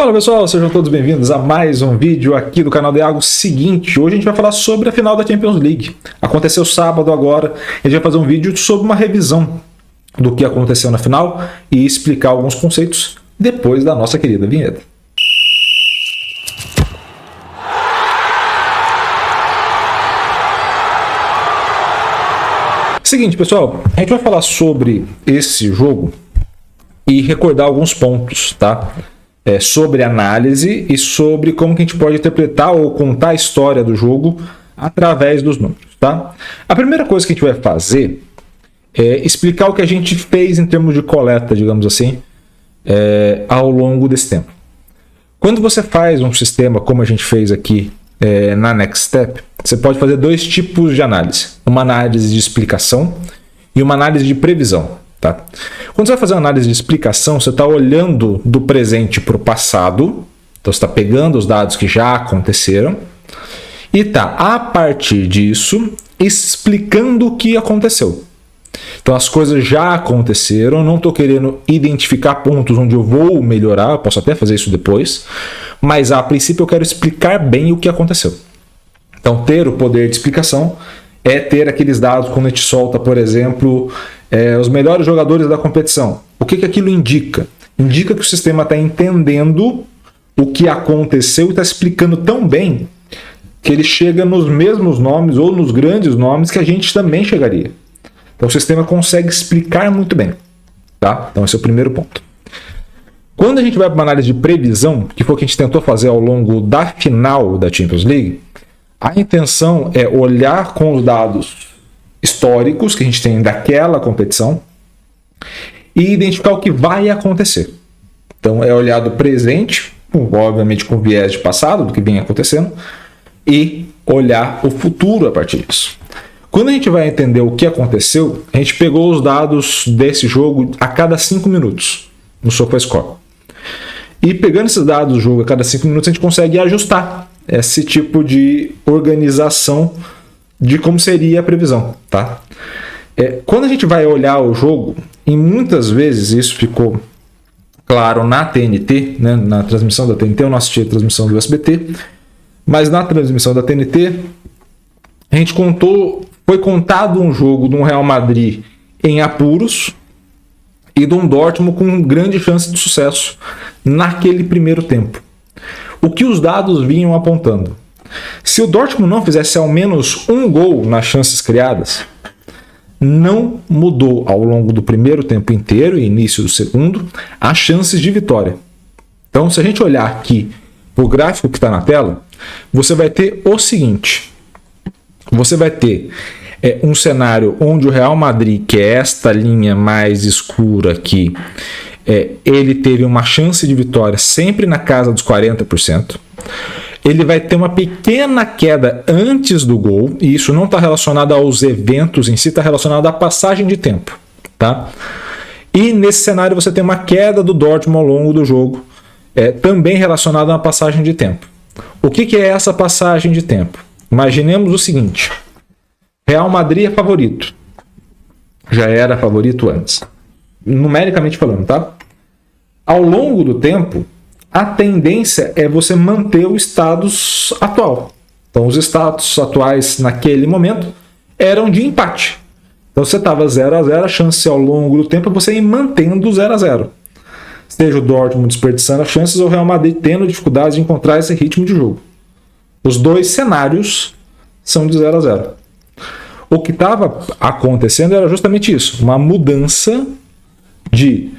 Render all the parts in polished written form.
Fala pessoal, sejam todos bem-vindos a mais um vídeo aqui do canal Iago. Seguinte, hoje a gente vai falar sobre a final da Champions League. Aconteceu sábado agora, a gente vai fazer um vídeo sobre uma revisão do que aconteceu na final e explicar alguns conceitos depois da nossa querida vinheta. Seguinte pessoal, a gente vai falar sobre esse jogo e recordar alguns pontos, tá? Sobre análise e sobre como que a gente pode interpretar ou contar a história do jogo através dos números, tá? A primeira coisa que a gente vai fazer é explicar o que a gente fez em termos de coleta, digamos assim, ao longo desse tempo. Quando você faz um sistema como a gente fez aqui na Next Step, você pode fazer dois tipos de análise. Uma análise de explicação e uma análise de previsão. Tá? Quando você vai fazer uma análise de explicação, você está olhando do presente para o passado, então você está pegando os dados que já aconteceram e está, a partir disso, explicando o que aconteceu. Então as coisas já aconteceram, não estou querendo identificar pontos onde eu vou melhorar, eu posso até fazer isso depois, mas a princípio eu quero explicar bem o que aconteceu. Então ter o poder de explicação é ter aqueles dados quando a gente solta, por exemplo, os melhores jogadores da competição. O que aquilo indica? Indica que o sistema está entendendo o que aconteceu e está explicando tão bem que ele chega nos mesmos nomes ou nos grandes nomes que a gente também chegaria. Então o sistema consegue explicar muito bem. Tá? Então esse é o primeiro ponto. Quando a gente vai para uma análise de previsão, que foi o que a gente tentou fazer ao longo da final da Champions League, a intenção é olhar com os dados históricos que a gente tem daquela competição e identificar o que vai acontecer. Então é olhar do presente, obviamente com viés de passado, do que vem acontecendo, e olhar o futuro a partir disso. Quando a gente vai entender o que aconteceu, a gente pegou os dados desse jogo a cada 5 minutos no SofaScore. E pegando esses dados do jogo a cada 5 minutos, a gente consegue ajustar esse tipo de organização de como seria a previsão, tá? Quando a gente vai olhar o jogo, e muitas vezes isso ficou claro na TNT, né, na transmissão da TNT, eu não assisti a transmissão do SBT, mas na transmissão da TNT, a gente foi contado um jogo de um Real Madrid em apuros e de um Dortmund com grande chance de sucesso naquele primeiro tempo. O que os dados vinham apontando? Se o Dortmund não fizesse ao menos um gol nas chances criadas, não mudou ao longo do primeiro tempo inteiro e início do segundo as chances de vitória. Então, se a gente olhar aqui para o gráfico que está na tela, você vai ter o seguinte. Você vai ter um cenário onde o Real Madrid, que é esta linha mais escura aqui, ele teve uma chance de vitória sempre na casa dos 40%. Ele vai ter uma pequena queda antes do gol, e isso não está relacionado aos eventos em si, está relacionado à passagem de tempo. Tá? E nesse cenário você tem uma queda do Dortmund ao longo do jogo, também relacionada a uma passagem de tempo. O que é essa passagem de tempo? Imaginemos o seguinte: Real Madrid é favorito. Já era favorito antes. Numericamente falando, tá? Ao longo do tempo, a tendência é você manter o status atual. Então, os status atuais naquele momento eram de empate. Então, você estava 0-0, a chance ao longo do tempo é você ir mantendo 0-0. Seja o Dortmund desperdiçando as chances ou o Real Madrid tendo dificuldades de encontrar esse ritmo de jogo. Os dois cenários são de 0-0. O que estava acontecendo era justamente isso, uma mudança de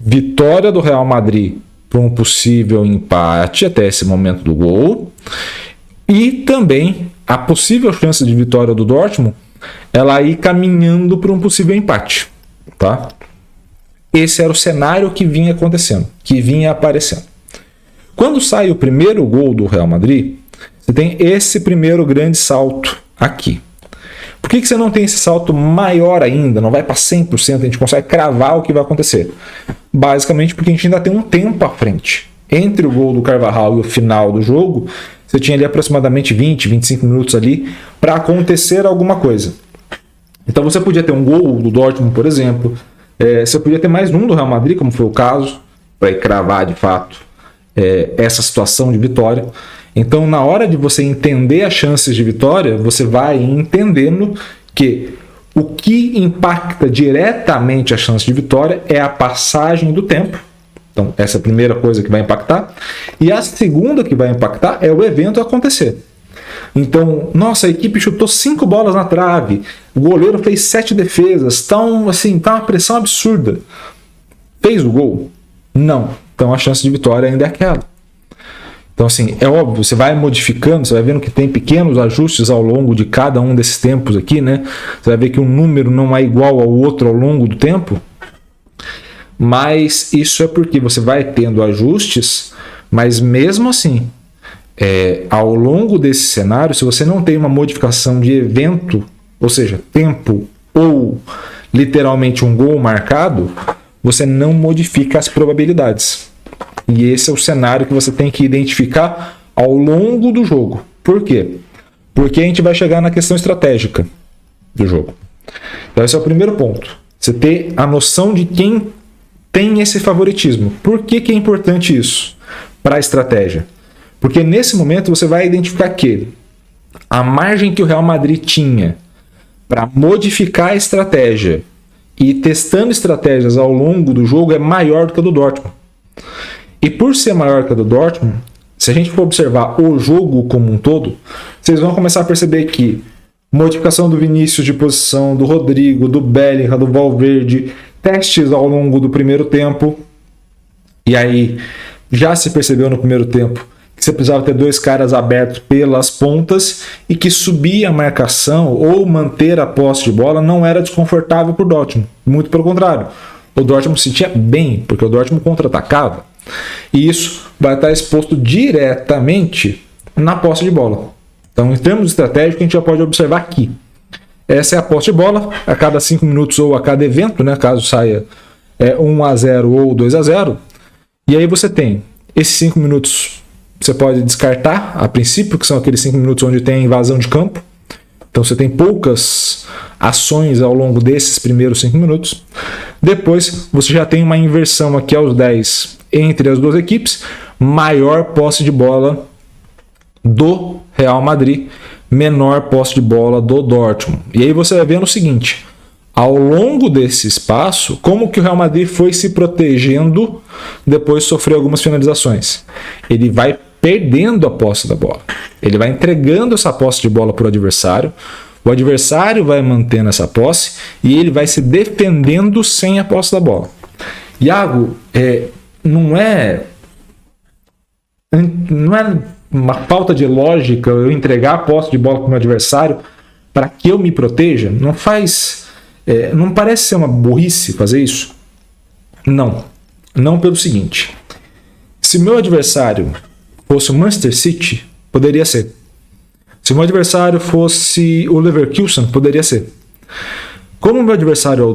vitória do Real Madrid para um possível empate até esse momento do gol, e também a possível chance de vitória do Dortmund, ela ir caminhando para um possível empate. Tá? Esse era o cenário que vinha acontecendo, que vinha aparecendo. Quando sai o primeiro gol do Real Madrid, você tem esse primeiro grande salto aqui. Por que você não tem esse salto maior ainda? Não vai para 100%, a gente consegue cravar o que vai acontecer. Basicamente porque a gente ainda tem um tempo à frente. Entre o gol do Carvajal e o final do jogo, você tinha ali aproximadamente 20, 25 minutos ali para acontecer alguma coisa. Então você podia ter um gol do Dortmund, por exemplo. Você podia ter mais um do Real Madrid, como foi o caso, para cravar de fato essa situação de vitória. Então, na hora de você entender as chances de vitória, você vai entendendo que o que impacta diretamente a chance de vitória é a passagem do tempo. Então, essa é a primeira coisa que vai impactar. E a segunda que vai impactar é o evento acontecer. Então, nossa, a equipe chutou 5 bolas na trave, o goleiro fez 7 defesas, tá uma pressão absurda. Fez o gol? Não. Então, a chance de vitória ainda é aquela. Então, assim, é óbvio, você vai modificando, você vai vendo que tem pequenos ajustes ao longo de cada um desses tempos aqui, né? Você vai ver que um número não é igual ao outro ao longo do tempo, mas isso é porque você vai tendo ajustes, mas mesmo assim, ao longo desse cenário, se você não tem uma modificação de evento, ou seja, tempo ou literalmente um gol marcado, você não modifica as probabilidades. E esse é o cenário que você tem que identificar ao longo do jogo. Por quê? Porque a gente vai chegar na questão estratégica do jogo. Então esse é o primeiro ponto. Você ter a noção de quem tem esse favoritismo. Por que é importante isso para a estratégia? Porque nesse momento você vai identificar que a margem que o Real Madrid tinha para modificar a estratégia e ir testando estratégias ao longo do jogo é maior do que a do Dortmund. E por ser maior que a do Dortmund, se a gente for observar o jogo como um todo, vocês vão começar a perceber que modificação do Vinícius de posição, do Rodrigo, do Bellingham, do Valverde, testes ao longo do primeiro tempo. E aí já se percebeu no primeiro tempo que você precisava ter 2 caras abertos pelas pontas e que subir a marcação ou manter a posse de bola não era desconfortável para o Dortmund. Muito pelo contrário. O Dortmund se sentia bem, porque o Dortmund contra-atacava. E isso vai estar exposto diretamente na posse de bola. Então, em termos estratégicos, a gente já pode observar aqui. Essa é a posse de bola, a cada 5 minutos ou a cada evento, né, caso saia 1-0 ou 2-0. E aí você tem esses 5 minutos, você pode descartar a princípio, que são aqueles 5 minutos onde tem invasão de campo. Então você tem poucas ações ao longo desses primeiros 5 minutos. Depois você já tem uma inversão aqui aos 10 entre as duas equipes, maior posse de bola do Real Madrid, menor posse de bola do Dortmund. E aí você vai vendo o seguinte, ao longo desse espaço, como que o Real Madrid foi se protegendo depois de sofrer algumas finalizações. Ele vai perdendo a posse da bola. Ele vai entregando essa posse de bola para o adversário vai mantendo essa posse e ele vai se defendendo sem a posse da bola. Iago, não é uma falta de lógica eu entregar a posse de bola para o meu adversário para que eu me proteja? Não parece ser uma burrice fazer isso? Não pelo seguinte. Se meu adversário fosse o Manchester City, poderia ser. Se o meu adversário fosse o Leverkusen, poderia ser. Como o meu adversário é o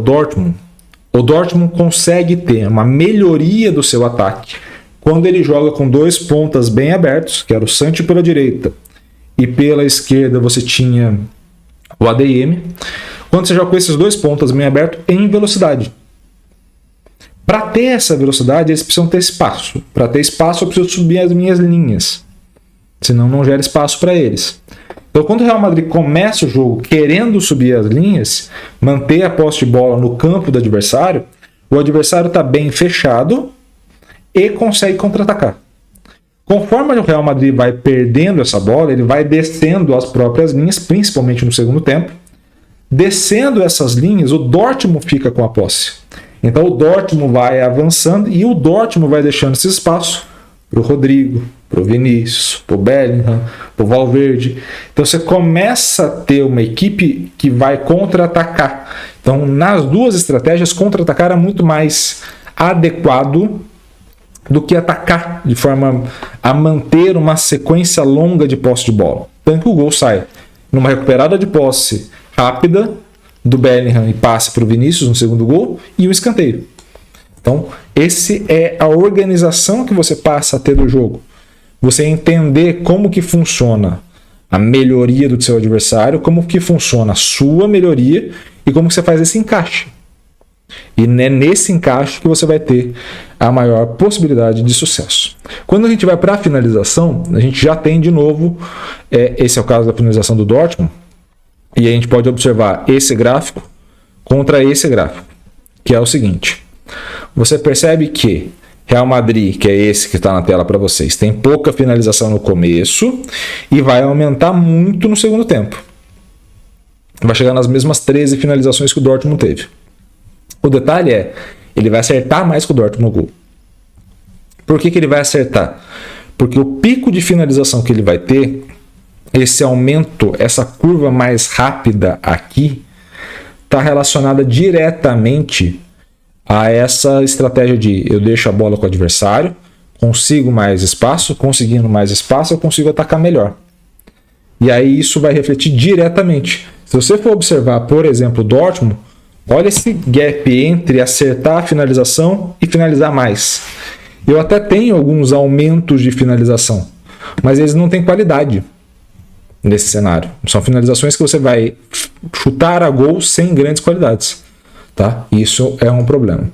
Dortmund consegue ter uma melhoria do seu ataque quando ele joga com 2 pontas bem abertos, que era o Sancho pela direita e pela esquerda você tinha o ADM. Quando você joga com esses 2 pontas bem abertos em velocidade. Para ter essa velocidade, eles precisam ter espaço. Para ter espaço, eu preciso subir as minhas linhas. Senão não gera espaço para eles. Então, quando o Real Madrid começa o jogo querendo subir as linhas, manter a posse de bola no campo do adversário, o adversário está bem fechado e consegue contra-atacar. Conforme o Real Madrid vai perdendo essa bola, ele vai descendo as próprias linhas, principalmente no segundo tempo. Descendo essas linhas, o Dortmund fica com a posse. Então o Dortmund vai avançando e o Dortmund vai deixando esse espaço para o Rodrigo, para o Vinícius, para o Bellingham, para o Valverde. Então você começa a ter uma equipe que vai contra-atacar. Então nas duas estratégias, contra-atacar é muito mais adequado do que atacar de forma a manter uma sequência longa de posse de bola. Tanto que o gol sai numa recuperada de posse rápida do Bellingham e passe para o Vinícius no segundo gol e um escanteio. Então, esse é a organização que você passa a ter do jogo. Você entender como que funciona a melhoria do seu adversário, como que funciona a sua melhoria e como que você faz esse encaixe. E é nesse encaixe que você vai ter a maior possibilidade de sucesso. Quando a gente vai para a finalização, a gente já tem de novo, esse é o caso da finalização do Dortmund, e a gente pode observar esse gráfico contra esse gráfico, que é o seguinte. Você percebe que Real Madrid, que é esse que está na tela para vocês, tem pouca finalização no começo e vai aumentar muito no segundo tempo. Vai chegar nas mesmas 13 finalizações que o Dortmund teve. O detalhe é, ele vai acertar mais que o Dortmund no gol. Por que ele vai acertar? Porque o pico de finalização que ele vai ter, esse aumento, essa curva mais rápida aqui, está relacionada diretamente a essa estratégia de eu deixo a bola com o adversário, consigo mais espaço, conseguindo mais espaço, eu consigo atacar melhor. E aí isso vai refletir diretamente. Se você for observar, por exemplo, o Dortmund, olha esse gap entre acertar a finalização e finalizar mais. Eu até tenho alguns aumentos de finalização, mas eles não têm qualidade nesse cenário. São finalizações que você vai chutar a gol sem grandes qualidades. Tá? Isso é um problema.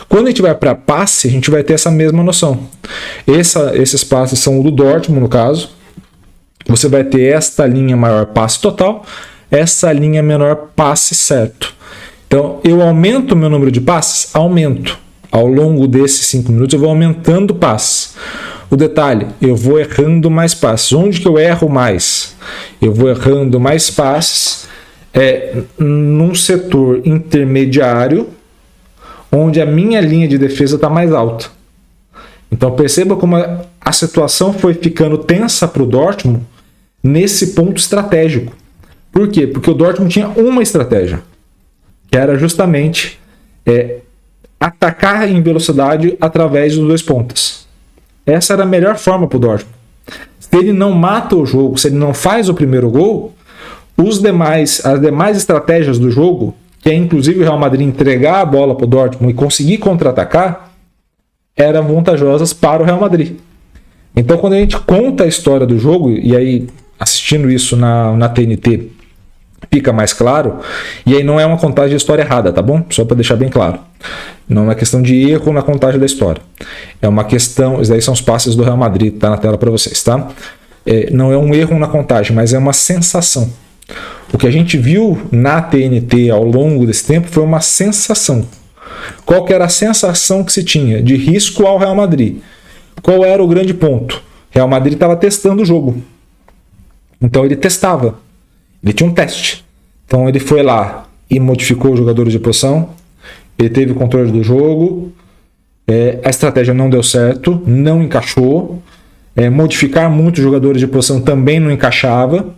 Quando a gente vai para passe, a gente vai ter essa mesma noção. Esses passes são o do Dortmund, no caso. Você vai ter esta linha maior passe total, essa linha menor passe certo. Então, eu aumento o meu número de passes? Aumento. Ao longo desses 5 minutos, eu vou aumentando passes. O detalhe, eu vou errando mais passes. Onde que eu erro mais? Eu vou errando mais passes num setor intermediário, onde a minha linha de defesa está mais alta. Então perceba como a situação foi ficando tensa para o Dortmund nesse ponto estratégico. Por quê? Porque o Dortmund tinha uma estratégia, que era justamente atacar em velocidade através dos 2 pontas. Essa era a melhor forma para o Dortmund. Se ele não mata o jogo, se ele não faz o primeiro gol, as demais estratégias do jogo, que é inclusive o Real Madrid entregar a bola para o Dortmund e conseguir contra-atacar, eram vantajosas para o Real Madrid. Então, quando a gente conta a história do jogo, e aí assistindo isso na TNT fica mais claro, e aí não é uma contagem de história errada, tá bom? Só para deixar bem claro. Não é uma questão de erro na contagem da história. É uma questão, esses daí são os passes do Real Madrid, tá na tela para vocês, tá? Não é um erro na contagem, mas é uma sensação. O que a gente viu na TNT ao longo desse tempo foi uma sensação. Qual que era a sensação que se tinha de risco ao Real Madrid? Qual era o grande ponto? Real Madrid estava testando o jogo. Então ele testava. Ele tinha um teste. Então ele foi lá e modificou os jogadores de posição. Ele teve o controle do jogo. A estratégia não deu certo, não encaixou. Modificar muitos jogadores de posição também não encaixava.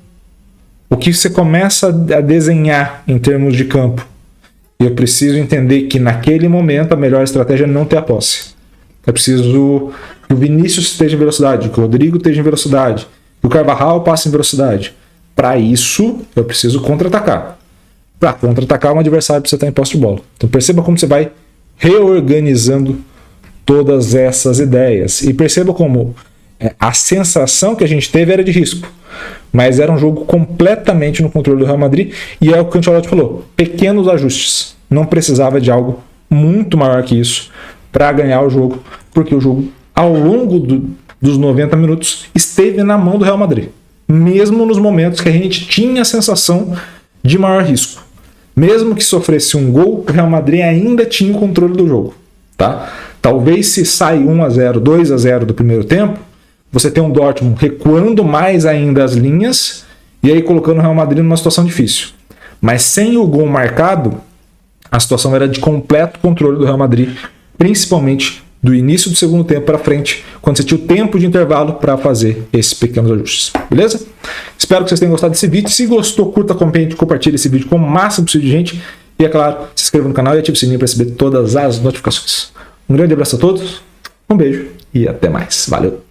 O que você começa a desenhar em termos de campo? Eu preciso entender que naquele momento a melhor estratégia é não ter a posse. É preciso que o Vinícius esteja em velocidade, que o Rodrigo esteja em velocidade, que o Carvajal passe em velocidade. Para isso, eu preciso contra-atacar. Para contra-atacar, um adversário precisa estar em posse de bola. Então perceba como você vai reorganizando todas essas ideias. E perceba como a sensação que a gente teve era de risco. Mas era um jogo completamente no controle do Real Madrid. E é o que o Ancelotti falou. Pequenos ajustes. Não precisava de algo muito maior que isso para ganhar o jogo. Porque o jogo, ao longo dos 90 minutos, esteve na mão do Real Madrid. Mesmo nos momentos que a gente tinha a sensação de maior risco. Mesmo que sofresse um gol, o Real Madrid ainda tinha o controle do jogo. Tá? Talvez se sai 1-0, 2-0 do primeiro tempo, você tem um Dortmund recuando mais ainda as linhas e aí colocando o Real Madrid numa situação difícil. Mas sem o gol marcado, a situação era de completo controle do Real Madrid, principalmente do início do segundo tempo para frente, quando você tinha o tempo de intervalo para fazer esses pequenos ajustes. Beleza? Espero que vocês tenham gostado desse vídeo. Se gostou, curta, comente, compartilhe esse vídeo com o máximo possível de gente. E é claro, se inscreva no canal e ative o sininho para receber todas as notificações. Um grande abraço a todos, um beijo e até mais. Valeu!